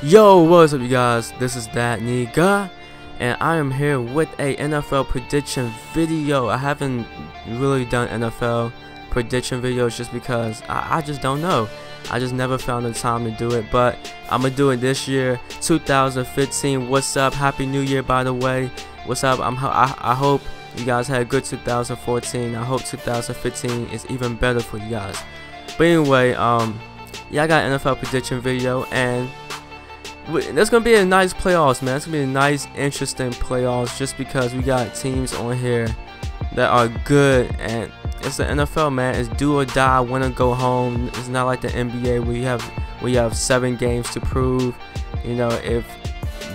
Yo, what's up you guys? This is ThatKneeGah, and I am here with a NFL prediction video. I haven't really done NFL prediction videos just because I just don't know. I just never found the time to do it, but I'm gonna do it this year, 2015. What's up? Happy New Year, by the way. What's up? I hope you guys had a good 2014. I hope 2015 is even better for you guys. But anyway, yeah, I got an NFL prediction video, and there's gonna be a nice playoffs, man. It's gonna be a nice, interesting playoffs, just because we got teams on here that are good, and it's the NFL, man. It's do or die, win or go home. It's not like the NBA where you have 7 games to prove, you know, if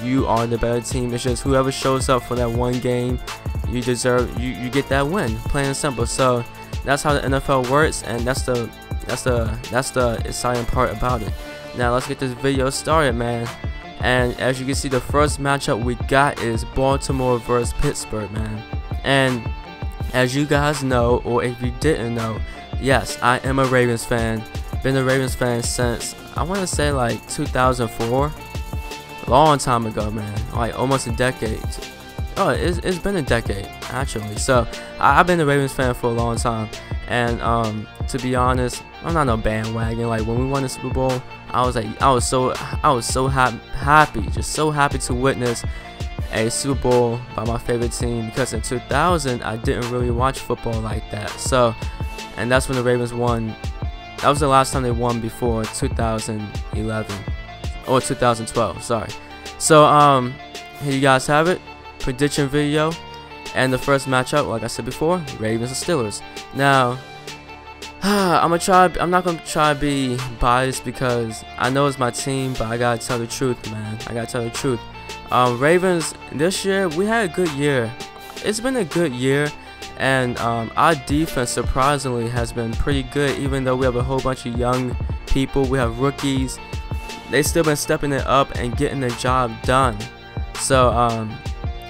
you are the better team. It's just whoever shows up for that one game, you deserve, you get that win, plain and simple. So that's how the NFL works, and that's the exciting part about it. Now let's get this video started, man. And as you can see, the first matchup we got is Baltimore versus Pittsburgh, man. And as you guys know, or if you didn't know, yes, I am a Ravens fan. Been a Ravens fan since, I want to say, like 2004. Long time ago, man. Like almost a decade. Oh, it's been a decade actually. So I've been a Ravens fan for a long time. And to be honest, I'm not no bandwagon. Like when we won the Super Bowl, I was so happy, just so happy to witness a Super Bowl by my favorite team, because in 2000 I didn't really watch football like that. So, and that's when the Ravens won. That was the last time they won before 2011 or 2012. Sorry. So here you guys have it, prediction video, and the first matchup, like I said before, Ravens and Steelers. Now, I'm not gonna try to be biased because I know it's my team, but I gotta tell the truth, man. I gotta tell the truth. Ravens, this year we had a good year. It's been a good year, and our defense surprisingly has been pretty good. Even though we have a whole bunch of young people, we have rookies. They still been stepping it up and getting the job done. So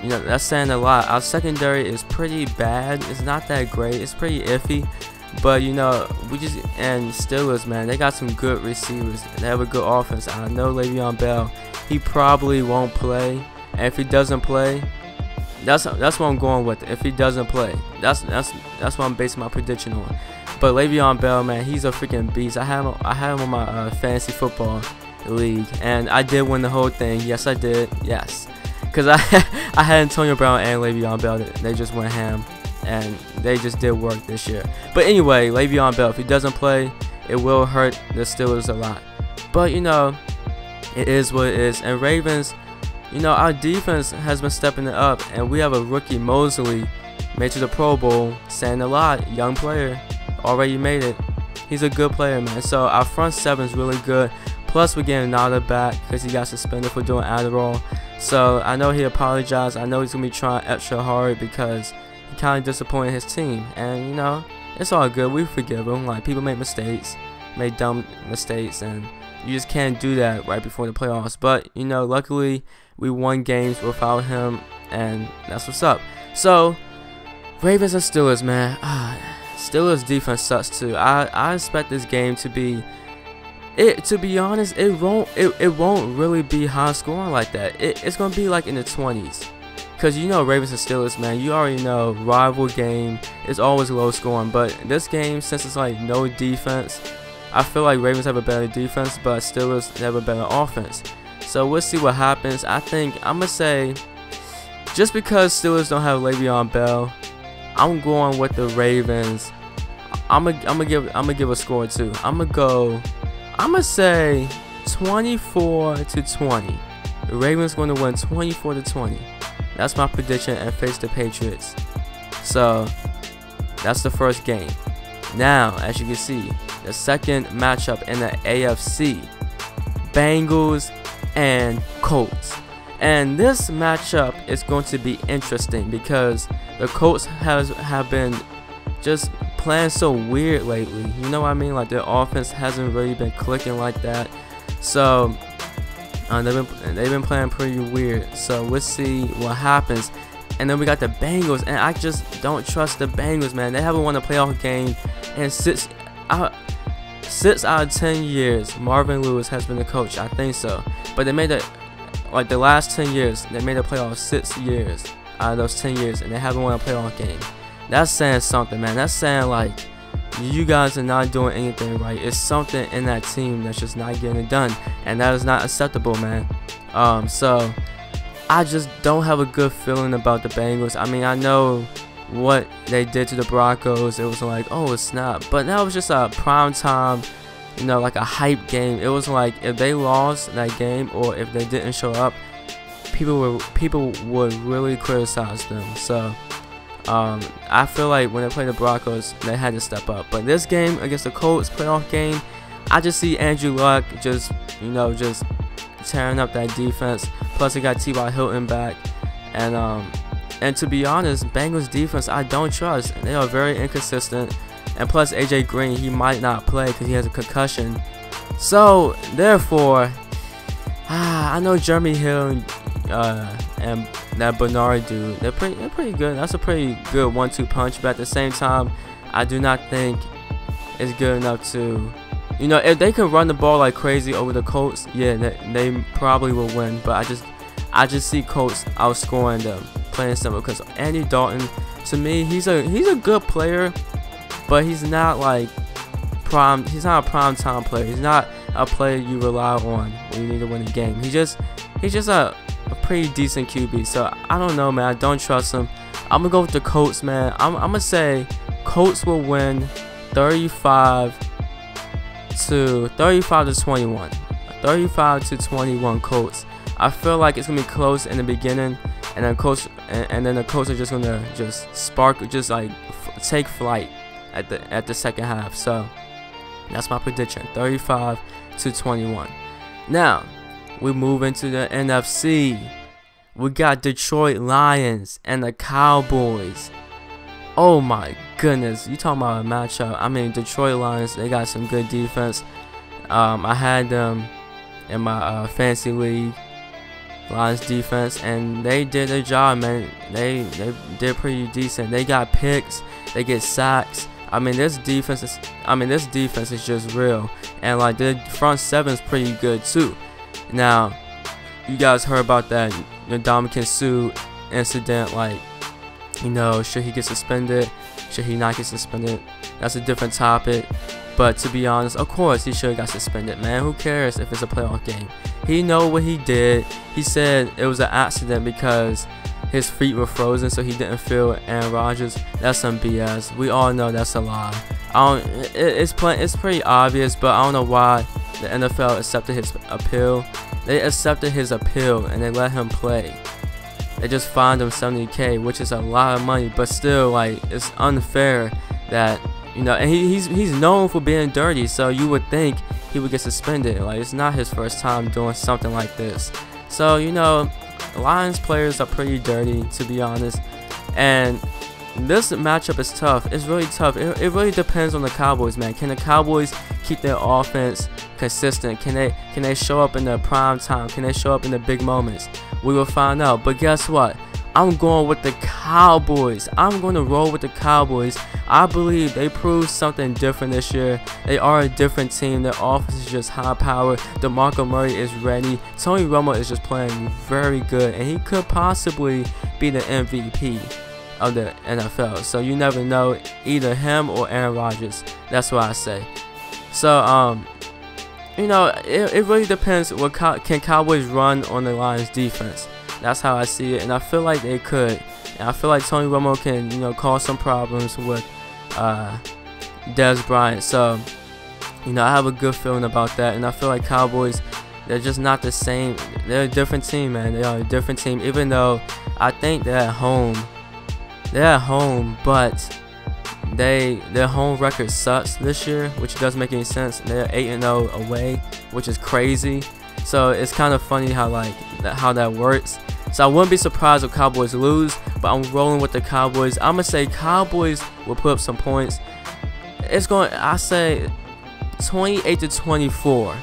you know, that's saying a lot. Our secondary is pretty bad. It's not that great. It's pretty iffy. But you know, and Steelers, man, they got some good receivers. They have a good offense. I know Le'Veon Bell, he probably won't play, and if he doesn't play, that's what I'm going with. If he doesn't play, that's what I'm basing my prediction on. But Le'Veon Bell, man, he's a freaking beast. I have him on my fantasy football league, and I did win the whole thing. Yes, I did. Yes, because I had Antonio Brown and Le'Veon Bell. They just went ham, and they just did work this year. But anyway, Le'Veon Bell, if he doesn't play, it will hurt the Steelers a lot. But you know, it is what it is. And Ravens, you know, our defense has been stepping it up, and we have a rookie, Mosley, made to the Pro Bowl, saying a lot. Young player, already made it. He's a good player, man. So our front seven is really good. Plus we're getting Nada back because he got suspended for doing Adderall. So I know he apologized. I know he's gonna be trying extra hard because he kind of disappointed his team, and you know, it's all good. We forgive him. Like, people make mistakes, make dumb mistakes, and you just can't do that right before the playoffs. But you know, luckily we won games without him, and that's what's up. So Ravens and Steelers, man. Steelers defense sucks too. I expect this game to be, to be honest, it won't really be high scoring like that. It's gonna be like in the 20s. Because you know, Ravens and Steelers, man, you already know, rival game is always low scoring. But this game, since it's like no defense, I feel like Ravens have a better defense, but Steelers have a better offense. So we'll see what happens. I think I'm gonna say, just because Steelers don't have Le'Veon Bell, I'm going with the Ravens. I'm gonna give a score too. I'm gonna say 24-20. The Ravens gonna win 24-20. That's my prediction, and face the Patriots. So that's the first game. Now, as you can see, the second matchup in the AFC, Bengals and Colts. And this matchup is going to be interesting because the Colts have been just playing so weird lately. You know what I mean? Like, their offense hasn't really been clicking like that. So they've been playing pretty weird. So we'll see what happens. And then we got the Bengals, and I just don't trust the Bengals, man. They haven't won a playoff game in 6 out of 10 years, Marvin Lewis has been the coach. I think so. But they made it, like the last 10 years, they made a playoff 6 years out of those 10 years, and they haven't won a playoff game. That's saying something, man. That's saying, like, you guys are not doing anything right. It's something in that team that's just not getting it done, and that is not acceptable, man. So I just don't have a good feeling about the Bengals. I mean, I know what they did to the Broncos. It was like, oh, it's not, but that was just a prime time, you know, like a hype game. It was like, if they lost that game or if they didn't show up, people would really criticize them. So I feel like when they played the Broncos, they had to step up. But this game against the Colts, playoff game, I just see Andrew Luck just, you know, just tearing up that defense. Plus, they got T.Y. Hilton back, and to be honest, Bengals defense I don't trust. They are very inconsistent, and plus AJ Green, he might not play because he has a concussion. So therefore, I know Jeremy Hill and that Bernard dude, they're pretty good. That's a pretty good 1-2 punch. But at the same time, I do not think it's good enough to, you know, if they can run the ball like crazy over the Colts, yeah, they probably will win. But I just see Colts outscoring them, plain simple. Because Andy Dalton, to me, he's a good player, but he's not like prime. He's not a prime time player. He's not a player you rely on when you need to win a game. He's just a pretty decent QB. So I don't know, man. I don't trust him. I'm gonna go with the Colts, man. I'm gonna say Colts will win 35 to 21. 35 to 21 Colts. I feel like it's gonna be close in the beginning, and then the Colts are just gonna take flight at the second half. So that's my prediction, 35 to 21. Now we move into the NFC. We got Detroit Lions and the Cowboys. Oh my goodness, you talking about a matchup? I mean, Detroit Lions, they got some good defense. I had them in my fantasy league, Lions defense, and they did their job, man. They did pretty decent. They got picks, they get sacks. I mean, this defense is just real, and like the front seven is pretty good too. Now, you guys heard about that Ndamukong Suh incident, like, you know, should he get suspended? Should he not get suspended? That's a different topic. But to be honest, of course he should have got suspended, man. Who cares if it's a playoff game? He know what he did. He said it was an accident because his feet were frozen, so he didn't feel Aaron Rodgers. That's some BS. We all know that's a lie. It's pretty obvious, but I don't know why the NFL accepted his appeal. They accepted his appeal and they let him play. They just fined him $70K, which is a lot of money, but still, like, it's unfair that, you know, and he's known for being dirty, so you would think he would get suspended. Like, it's not his first time doing something like this. So, you know, Lions players are pretty dirty, to be honest, and this matchup is tough. It's really tough. It really depends on the Cowboys, man. Can the Cowboys keep their offense consistent? Can they show up in the prime time? Can they show up in the big moments? We will find out. But guess what? I'm going with the Cowboys. I'm going to roll with the Cowboys. I believe they proved something different this year. They are a different team. Their offense is just high power. DeMarco Murray is ready. Tony Romo is just playing very good, and he could possibly be the MVP of the NFL. So you never know, either him or Aaron Rodgers. That's what I say. So you know, it really depends. Can Cowboys run on the Lions defense? That's how I see it, and I feel like they could. And I feel like Tony Romo can, you know, cause some problems with Dez Bryant. So, you know, I have a good feeling about that, and I feel like Cowboys, they're just not the same. They're a different team, man. They are a different team, even though I think they're at home. They're at home, but their home record sucks this year, which doesn't make any sense. They're 8-0 away, which is crazy. So it's kind of funny how that works. So I wouldn't be surprised if Cowboys lose, but I'm rolling with the Cowboys. I'm gonna say Cowboys will put up some points. I say 28-24,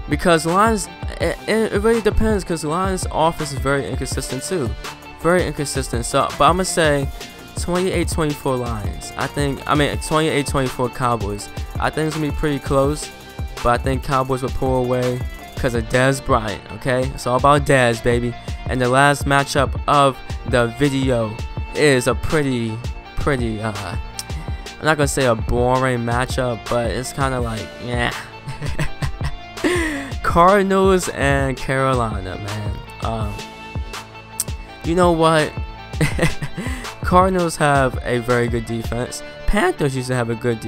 because Lions. It really depends, because Lions' offense is very inconsistent too, very inconsistent. So, but I'm gonna say 28-24 Lions. I mean 28-24 Cowboys. I think it's gonna be pretty close, but I think Cowboys will pull away because of Dez Bryant. Okay, it's all about Dez, baby. And the last matchup of the video is a pretty I'm not gonna say a boring matchup, but it's kind of like, yeah. Cardinals and Carolina, man. You know what? Cardinals have a very good defense. Panthers used to have a good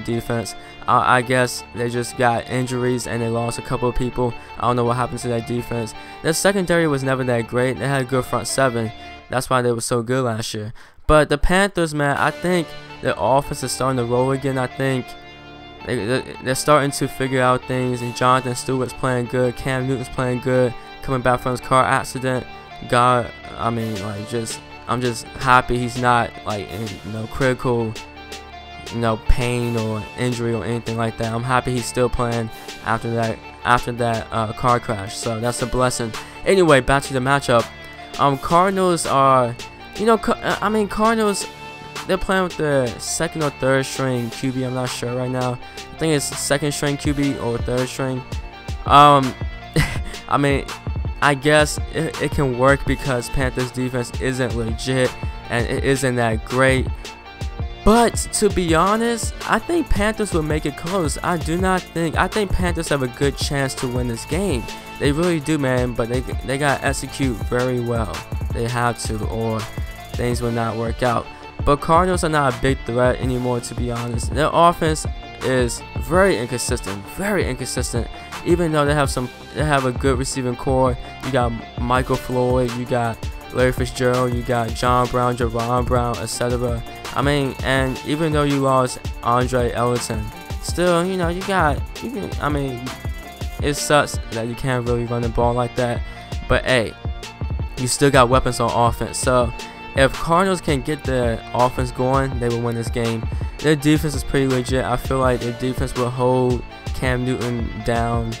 defense. I guess they just got injuries and they lost a couple of people. I don't know what happened to that defense. Their secondary was never that great. They had a good front seven. That's why they were so good last year. But the Panthers, man, I think their offense is starting to roll again. I think they're starting to figure out things. And Jonathan Stewart's playing good. Cam Newton's playing good. Coming back from his car accident. God, I mean, like, I'm just happy he's not like in critical pain or injury or anything like that. I'm happy he's still playing after that car crash, so that's a blessing. Anyway, back to the matchup. Cardinals are, Cardinals, they're playing with the second or third string QB. I'm not sure right now. I think it's second string QB or third string. I mean, I guess it can work because Panthers defense isn't legit and it isn't that great. But to be honest, I think Panthers will make it close. I think Panthers have a good chance to win this game. They really do, man, but they gotta execute very well. They have to, or things will not work out. But Cardinals are not a big threat anymore, to be honest. Their offense is very inconsistent, even though they have a good receiving core. You got Michael Floyd, you got Larry Fitzgerald, you got John Brown, Javon Brown, etc. I mean, and even though you lost Andre Ellington, still, I mean, it sucks that you can't really run the ball like that. But hey, you still got weapons on offense. So if Cardinals can get their offense going, they will win this game. Their defense is pretty legit. I feel like their defense will hold Cam Newton down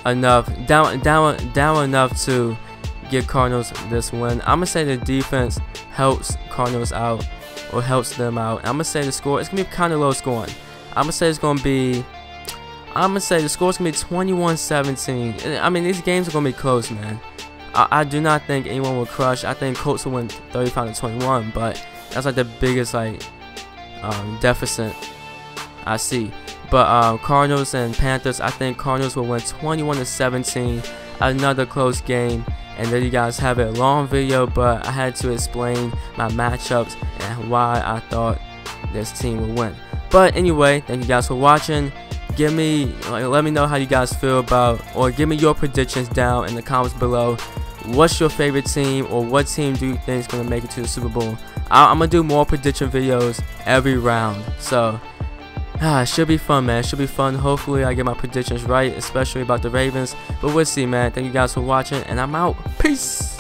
enough to get Cardinals this win. I'm gonna say the defense helps Cardinals out, or helps them out. I'm gonna say the score, it's gonna be kind of low scoring. I'm gonna say the score is gonna be 21-17. I mean, these games are gonna be close, man. I do not think anyone will crush. I think Colts will win 35-21, but that's like the biggest deficit I see. But Cardinals and Panthers, I think Cardinals will win 21-17. Another close game. And there you guys have it. Long video, but I had to explain my matchups and why I thought this team would win. But anyway, thank you guys for watching. Let me know how you guys feel about, or give me your predictions down in the comments below. What's your favorite team, or what team do you think is going to make it to the Super Bowl? I'm going to do more prediction videos every round. So, it should be fun, man. It should be fun. Hopefully, I get my predictions right, especially about the Ravens. But we'll see, man. Thank you guys for watching, and I'm out. Peace.